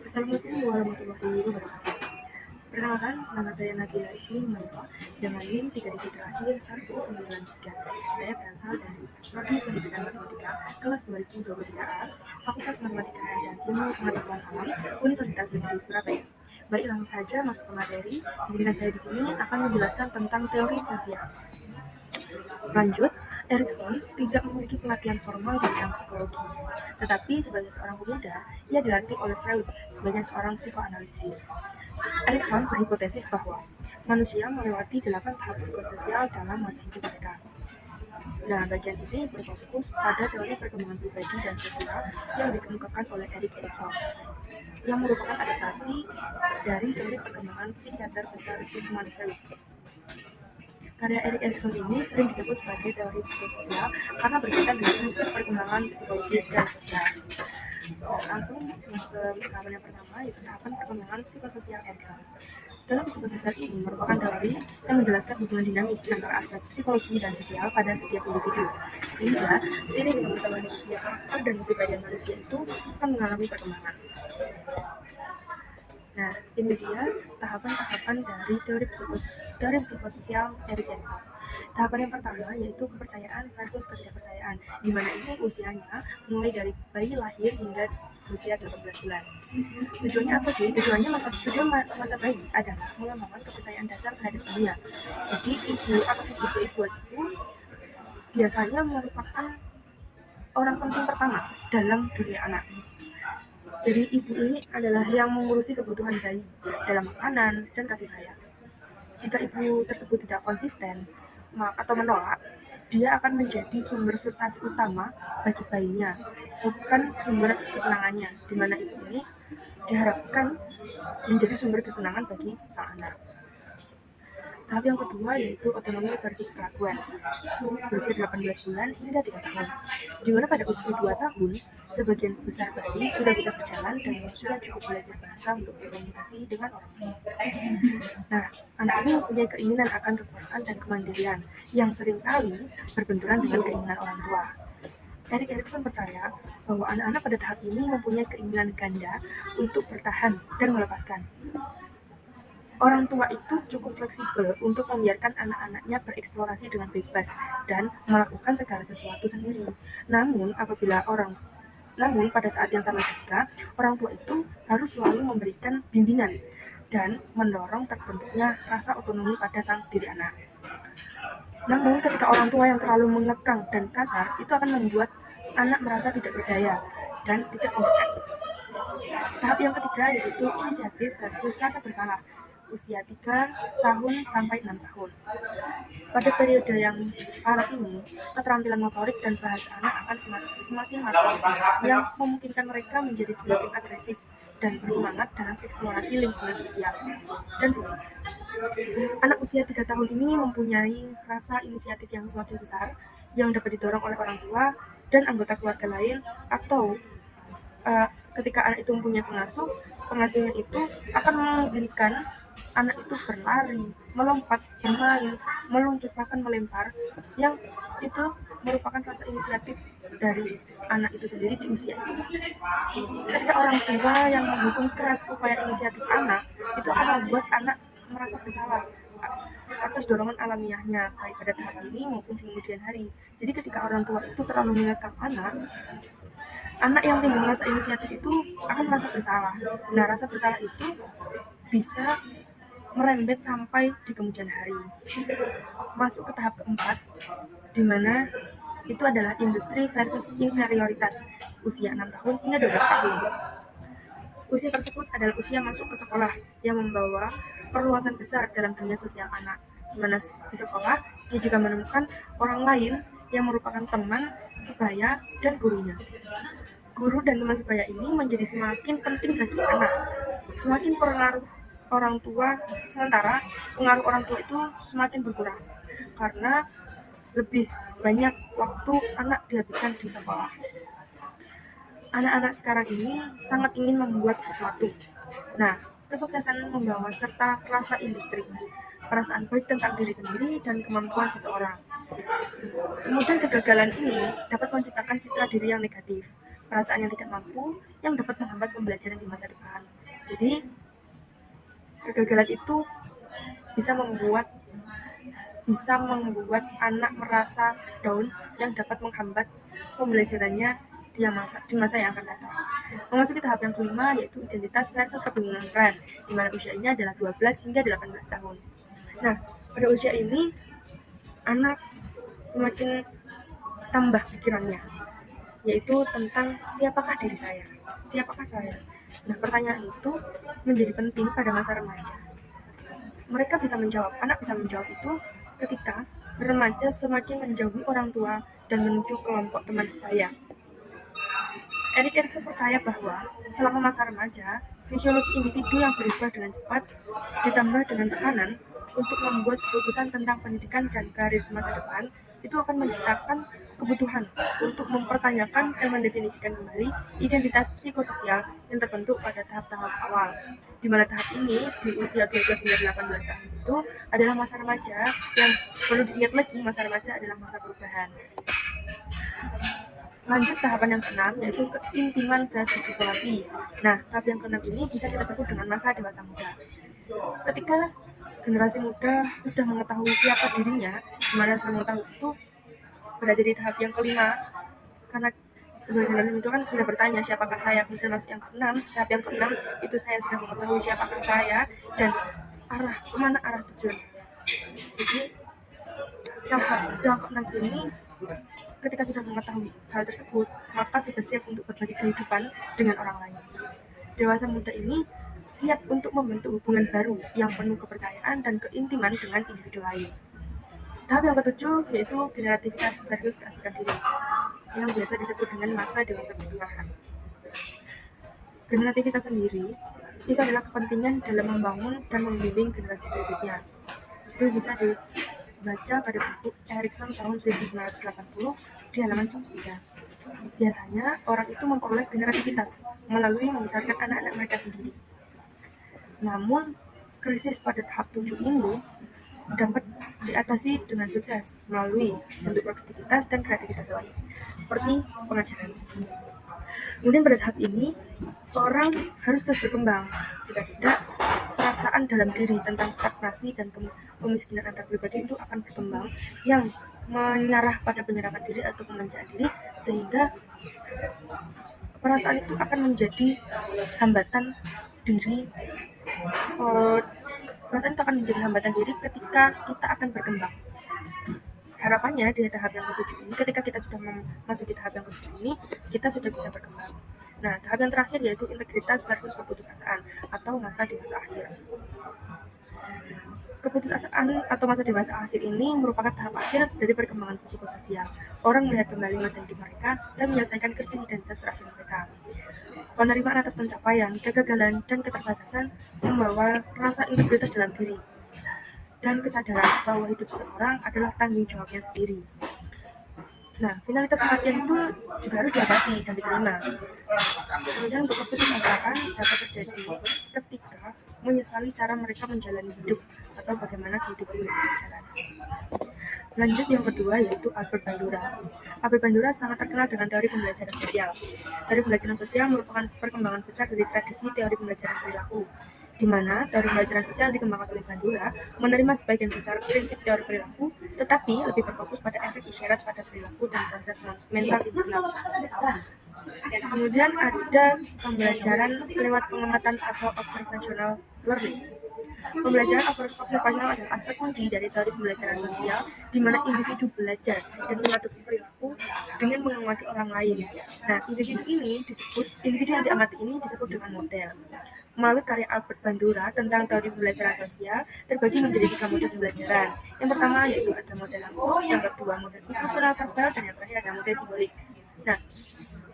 Assalamualaikum warahmatullahi wabarakatuh. Perkenalkan, nama saya Nabila Ismi Humayma dengan NIM 3 digit terakhir 193. Saya berasal dari Prodi Pendidikan Matematika kelas 2023A, Fakultas Matematika dan Ilmu Pengetahuan Alam, Universitas Negeri Surabaya. Baik, langsung saja masuk ke materi. Izinkan saya di sini akan menjelaskan tentang teori sosial. Lanjut, Erikson tidak memiliki pelatihan formal di bidang psikologi, tetapi sebagai seorang pemuda, ia dilatih oleh Freud sebagai seorang psikoanalisis. Erikson berhipotesis bahwa manusia melewati 8 tahap psikososial dalam masa hidup mereka. Nah, bagian ini berfokus pada teori perkembangan pribadi dan sosial yang dikemukakan oleh Erik Erikson, yang merupakan adaptasi dari teori perkembangan psikiater besar Sigmund Freud. Karya Erik Erikson ini sering disebut sebagai teori psikososial karena berkaitan dengan prinsip perkembangan psikologis dan sosial. Langsung masuk ke tahapan yang pertama, yaitu tahapan perkembangan psikososial Erikson. Dalam psikososial ini merupakan teori yang menjelaskan hubungan dinamis antara aspek psikologi dan sosial pada setiap individu, sehingga seiring dengan perkembangan usia karakter dan kepribadian manusia itu akan mengalami perkembangan. Nah, ini dia tahapan-tahapan dari teori psikososial Erik Erikson. Tahapan yang pertama yaitu kepercayaan versus ketidakpercayaan, di mana ini usianya mulai dari bayi lahir hingga usia 18 bulan. Tujuannya apa sih? Tujuan masa bayi adalah mengembangkan kepercayaan dasar terhadap dunia. Jadi ibu atau ibu-ibu itu biasanya merupakan orang penting pertama dalam dunia anak. Jadi ibu ini adalah yang mengurusi kebutuhan bayi dalam makanan dan kasih sayang. Jika ibu tersebut tidak konsisten atau menolak, dia akan menjadi sumber frustasi utama bagi bayinya, bukan sumber kesenangannya, di mana ibu ini diharapkan menjadi sumber kesenangan bagi sang anak. Tahap yang kedua yaitu otonomi versus keraguan, berusia 18 bulan hingga 3 tahun, di mana pada usia 2 tahun, sebagian besar bayi sudah bisa berjalan dan sudah cukup belajar bahasa untuk berkomunikasi dengan orang tua. Nah, anak ini mempunyai keinginan akan kekuasaan dan kemandirian yang seringkali berbenturan dengan keinginan orang tua. Erik Erikson percaya bahwa anak-anak pada tahap ini mempunyai keinginan ganda untuk bertahan dan melepaskan. Orang tua itu cukup fleksibel untuk membiarkan anak-anaknya bereksplorasi dengan bebas dan melakukan segala sesuatu sendiri. Namun pada saat yang sama juga, orang tua itu harus selalu memberikan bimbingan dan mendorong terbentuknya rasa otonomi pada sang diri anak. Namun ketika orang tua yang terlalu mengekang dan kasar, itu akan membuat anak merasa tidak berdaya dan tidak mendekat. Tahap yang ketiga yaitu inisiatif versus rasa bersalah, usia 3 tahun sampai 6 tahun. Pada periode yang sekarang ini, keterampilan motorik dan bahasa anak akan semakin matang, yang memungkinkan mereka menjadi semakin agresif dan bersemangat dalam eksplorasi lingkungan sosial dan fisik. Anak usia 3 tahun ini mempunyai rasa inisiatif yang semakin besar, yang dapat didorong oleh orang tua dan anggota keluarga lain, atau ketika anak itu mempunyai pengasuhnya itu akan mengizinkan anak itu berlari, melompat, bermain, meluncur, bahkan melempar, yang itu merupakan rasa inisiatif dari anak itu sendiri di usia itu. Ketika orang tua yang mendukung keras upaya inisiatif anak, itu akan membuat anak merasa bersalah atas dorongan alamiahnya, baik pada tahap ini maupun di kemudian hari. Jadi ketika orang tua itu terlalu mengekang anak yang timbul merasa inisiatif itu akan merasa bersalah. Nah, rasa bersalah itu bisa merembet sampai di kemudian hari. Masuk ke tahap keempat, di mana itu adalah industri versus inferioritas, usia 6 tahun hingga 12 tahun. Usia tersebut adalah usia masuk ke sekolah yang membawa perluasan besar dalam dunia sosial anak, di mana di sekolah dia juga menemukan orang lain yang merupakan teman, sebaya, dan gurunya. Guru dan teman sebaya ini menjadi semakin penting bagi anak. Semakin pengaruh orang tua, sementara pengaruh orang tua itu semakin berkurang karena lebih banyak waktu anak dihabiskan di sekolah. Anak-anak sekarang ini sangat ingin membuat sesuatu. Nah, kesuksesan membawa serta rasa industri, perasaan baik tentang diri sendiri dan kemampuan seseorang. Kemudian kegagalan ini dapat menciptakan citra diri yang negatif, perasaan yang tidak mampu yang dapat menghambat pembelajaran di masa depan. Jadi kegagalan itu bisa membuat anak merasa down yang dapat menghambat pembelajarannya di masa yang akan datang. Memasuki tahap yang kelima yaitu identitas versus kebingungan peran, di mana usia ini adalah 12 hingga 18 tahun. Nah, pada usia ini anak semakin tambah pikirannya, yaitu tentang siapakah diri saya, siapakah saya. Nah, pertanyaan itu menjadi penting pada masa remaja. Anak bisa menjawab itu ketika remaja semakin menjauhi orang tua dan menuju kelompok teman sebaya. Erik Erikson percaya bahwa selama masa remaja, fisiologi individu yang berubah dengan cepat ditambah dengan tekanan untuk membuat keputusan tentang pendidikan dan karir masa depan itu akan menciptakan kebutuhan untuk mempertanyakan dan mendefinisikan kembali identitas psikososial yang terbentuk pada tahap-tahap awal. Di mana tahap ini di usia 12 hingga 18 tahun itu adalah masa remaja yang perlu diingat lagi, masa remaja adalah masa perubahan. Lanjut tahapan yang keenam yaitu keintiman versus isolasi. Nah, tahap yang keenam ini bisa kita sebut dengan masa dewasa muda. Ketika generasi muda sudah mengetahui siapa dirinya, dimana sudah mengetahui itu berada di tahap yang kelima, karena sebagai generasi muda kan sudah bertanya siapakah saya, kemudian masuk yang keenam, tahap yang keenam itu saya sudah mengetahui siapakah saya dan kemana arah tujuan saya. Jadi tahap yang keenam ini ketika sudah mengetahui hal tersebut, maka sudah siap untuk berbagi kehidupan dengan orang lain. Dewasa muda ini siap untuk membentuk hubungan baru yang penuh kepercayaan dan keintiman dengan individu lain. Tahap yang ketujuh yaitu kreativitas versus keasikan diri, yang biasa disebut dengan masa dewasa pertengahan. Kreativitas sendiri itu adalah kepentingan dalam membangun dan membimbing generasi berikutnya. Itu bisa dibaca pada buku Erikson tahun 1980 di halaman 103. Biasanya orang itu memperoleh kreativitas melalui membesarkan anak-anak mereka sendiri. Namun, krisis pada tahap 7 ini dapat diatasi dengan sukses melalui bentuk produktivitas dan kreativitas lain, seperti pengajaran. Kemudian pada tahap ini, orang harus terus berkembang. Jika tidak, perasaan dalam diri tentang stagnasi dan kemiskinan antar pribadi itu akan berkembang yang mengarah pada penyerapan diri atau pemanjaan diri, sehingga perasaan itu akan menjadi hambatan diri. Perasaan itu akan menjadi hambatan diri ketika kita akan berkembang. Harapannya di tahap yang ketujuh ini, ketika kita sudah memasuki tahap yang ketujuh ini, kita sudah bisa berkembang. Nah, tahap yang terakhir yaitu integritas versus keputusasaan atau masa dewasa akhir. Keputusasaan atau masa dewasa akhir ini merupakan tahap akhir dari perkembangan psikososial. Orang melihat kembali masa hidup mereka dan menyelesaikan krisis identitas terakhir mereka. Penerimaan atas pencapaian, kegagalan, dan keterbatasan membawa rasa integritas dalam diri dan kesadaran bahwa hidup seseorang adalah tanggung jawabnya sendiri. Nah, finalitas kematian itu juga harus dihadapi dan diterima. Kemudian untuk keputusasaan dapat terjadi ketika menyesali cara mereka menjalani hidup atau bagaimana kehidupan mereka berjalan. Lanjut yang kedua yaitu Albert Bandura. Albert Bandura sangat terkenal dengan teori pembelajaran sosial. Teori pembelajaran sosial merupakan perkembangan besar dari tradisi teori pembelajaran perilaku, di mana teori pembelajaran sosial dikembangkan oleh Bandura menerima sebagian besar prinsip teori perilaku, tetapi lebih berfokus pada efek isyarat pada perilaku dan proses mental internal. Kemudian ada pembelajaran lewat pengamatan atau observational learning. Pembelajaran observasional adalah aspek kunci dari teori pembelajaran sosial, di mana individu belajar dan mengadopsi perilaku dengan mengamati orang lain. Nah, individu yang diamati ini disebut dengan model. Melalui karya Albert Bandura tentang teori pembelajaran sosial, terbagi menjadi 3 model pembelajaran. Yang pertama yaitu ada model langsung, yang kedua model instruksional verbal, dan yang terakhir ada model simbolik. Nah,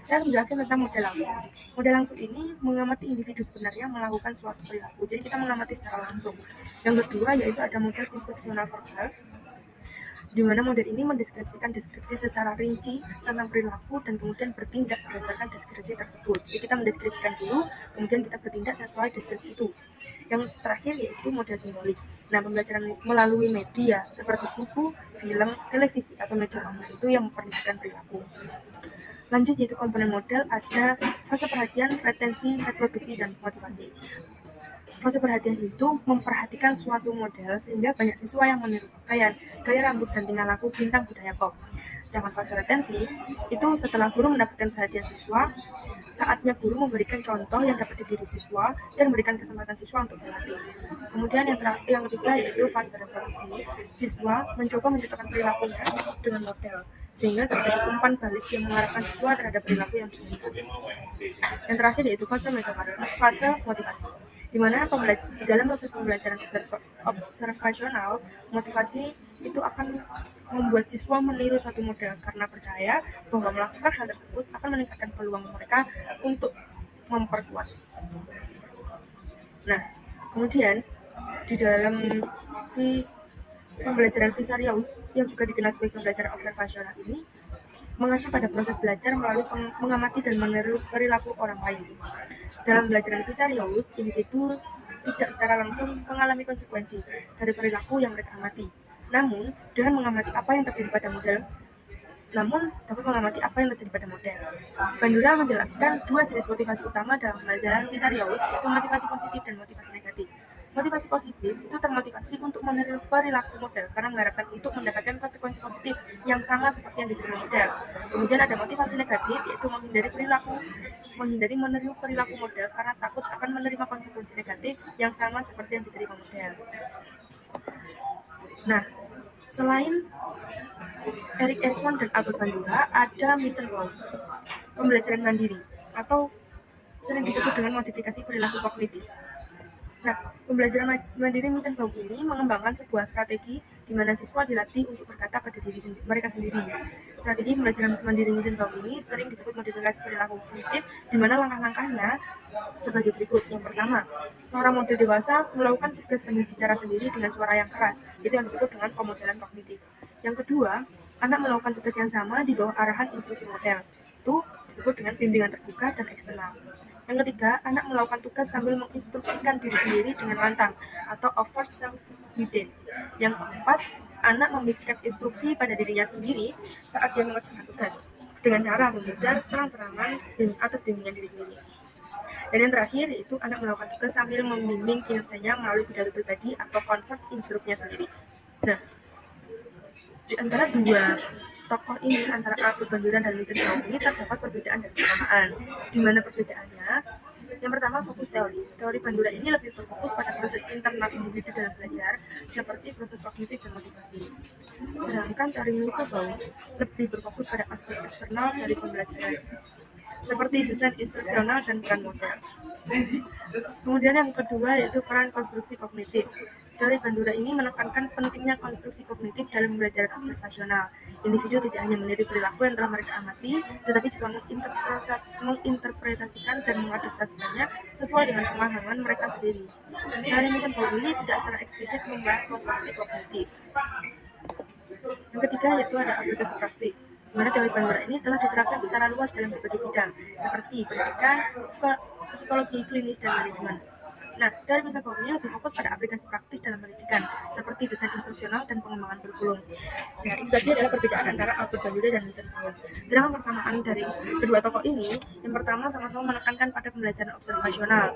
saya akan menjelaskan tentang model langsung. Model langsung ini mengamati individu sebenarnya melakukan suatu perilaku. Jadi kita mengamati secara langsung. Yang kedua yaitu ada model instruksional verbal, di mana model ini mendeskripsikan deskripsi secara rinci tentang perilaku dan kemudian bertindak berdasarkan deskripsi tersebut. Jadi kita mendeskripsikan dulu, kemudian kita bertindak sesuai deskripsi itu. Yang terakhir yaitu model simbolik. Nah, pembelajaran melalui media seperti buku, film, televisi, atau media online itu yang memperlihatkan perilaku. Lanjut yaitu komponen model, ada fase perhatian, retensi, reproduksi, dan motivasi. Fase perhatian itu memperhatikan suatu model sehingga banyak siswa yang meniru pakaian, gaya rambut, dan tingkah laku bintang budaya pop. Sedangkan fase retensi itu setelah guru mendapatkan perhatian siswa, saatnya guru memberikan contoh yang dapat ditiru siswa dan memberikan kesempatan siswa untuk berlatih. Kemudian yang ketiga yaitu fase reproduksi. Siswa mencoba mencocokkan perilakunya dengan model sehingga terjadi umpan balik yang mengarahkan siswa terhadap perilaku yang diinginkan. Yang terakhir yaitu fase motivasi, di mana dalam proses pembelajaran observasional, motivasi itu akan membuat siswa meniru suatu model karena percaya bahwa melakukan hal tersebut akan meningkatkan peluang mereka untuk memperkuat. Nah, kemudian di dalam pembelajaran Visarius yang juga dikenal sebagai pembelajaran observasional ini mengacu pada proses belajar melalui mengamati dan meniru perilaku orang lain. Dalam belajar Visarius, individu tidak secara langsung mengalami konsekuensi dari perilaku yang mereka amati. Namun, dengan mengamati apa yang terjadi pada model, Bandura menjelaskan dua jenis motivasi utama dalam pembelajaran Visarius, yaitu motivasi positif dan motivasi negatif. Motivasi positif itu termotivasi untuk meniru perilaku model karena mengharapkan untuk mendapatkan konsekuensi positif yang sama seperti yang diterima model. Kemudian ada motivasi negatif, yaitu menghindari meniru perilaku model karena takut akan menerima konsekuensi negatif yang sama seperti yang diterima model. Nah, selain Erik Erikson dan Albert Bandura, ada Mission Bound, pembelajaran mandiri atau sering disebut dengan modifikasi perilaku kognitif. Nah, pembelajaran mandiri Mission Bound ini mengembangkan sebuah strategi di mana siswa dilatih untuk berkata pada diri mereka sendiri. Strategi pembelajaran mandiri Mission Bound ini sering disebut modifikasi perilaku kognitif, di mana langkah-langkahnya sebagai berikut. Yang pertama, seorang model dewasa melakukan tugas bicara sendiri dengan suara yang keras, itu yang disebut dengan pemodelan kognitif. Yang kedua, anak melakukan tugas yang sama di bawah arahan instruksi model, itu disebut dengan bimbingan terbuka dan eksternal. Yang ketiga, anak melakukan tugas sambil menginstruksikan diri sendiri dengan lantang atau over self-guidance. Yang keempat, anak membisikkan instruksi pada dirinya sendiri saat dia mengerjakan tugas dengan cara menghindar terang-terangan atas bimbingan diri sendiri. Dan yang terakhir yaitu anak melakukan tugas sambil membimbing kinerjanya melalui pidato pribadi atau convert instruknya sendiri. Nah, di antara dua tokoh ini, antara Albert Bandura dan Mission Bound ini terdapat perbedaan dan kesamaan. Di mana perbedaannya? Yang pertama, fokus teori. Teori Bandura ini lebih berfokus pada proses internal individu dalam belajar, seperti proses kognitif dan motivasi. Sedangkan teori Mission Bound lebih berfokus pada aspek eksternal dari pembelajaran, seperti desain instruksional dan peran model. Kemudian yang kedua yaitu peran konstruksi kognitif. Teori Bandura ini menekankan pentingnya konstruksi kognitif dalam belajar observasional. Individu tidak hanya meniru perilaku yang telah mereka amati, tetapi juga menginterpretasikan dan mengadaptasikannya sesuai dengan pemahaman mereka sendiri. Teori Mission Bound ini tidak secara eksplisit membahas konstruksi kognitif. Yang ketiga yaitu ada aplikasi praktis, di mana teori Bandura ini telah diterapkan secara luas dalam berbagai bidang, seperti pendidikan, psikologi klinis, dan manajemen. Nah, teori Mission Bound ini lebih fokus pada aplikasi praktis dalam pendidikan, seperti desain instruksional dan pengembangan kurikulum. Nah, itu tadi adalah perbedaan antara Albert Bandura dan Mission Bound. Sedangkan persamaan dari kedua tokoh ini, yang pertama sama-sama menekankan pada pembelajaran observasional.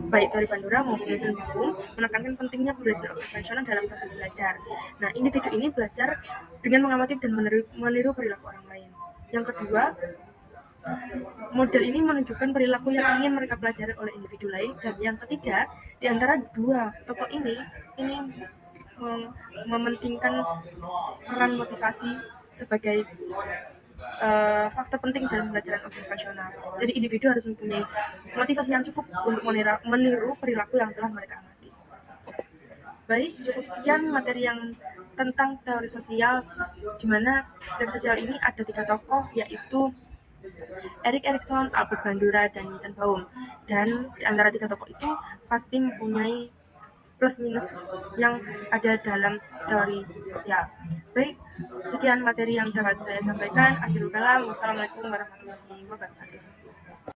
Baik teori Bandura maupun Mission Bound menekankan pentingnya pembelajaran observasional dalam proses belajar. Nah, individu ini belajar dengan mengamati dan meniru perilaku orang lain. Yang kedua, model ini menunjukkan perilaku yang ingin mereka pelajari oleh individu lain. Dan yang ketiga, di antara dua tokoh ini mementingkan peran motivasi sebagai faktor penting dalam pembelajaran observasional. Jadi individu harus mempunyai motivasi yang cukup untuk meniru perilaku yang telah mereka amati. Baik, cukup sekian materi yang tentang teori sosial, di mana teori sosial ini ada 3 tokoh, yaitu Erik Erikson, Albert Bandura, dan Mission Bound. Dan di antara 3 tokoh itu pasti mempunyai plus minus yang ada dalam teori sosial. Baik, sekian materi yang dapat saya sampaikan. Akhirul kalam, wassalamualaikum warahmatullahi wabarakatuh.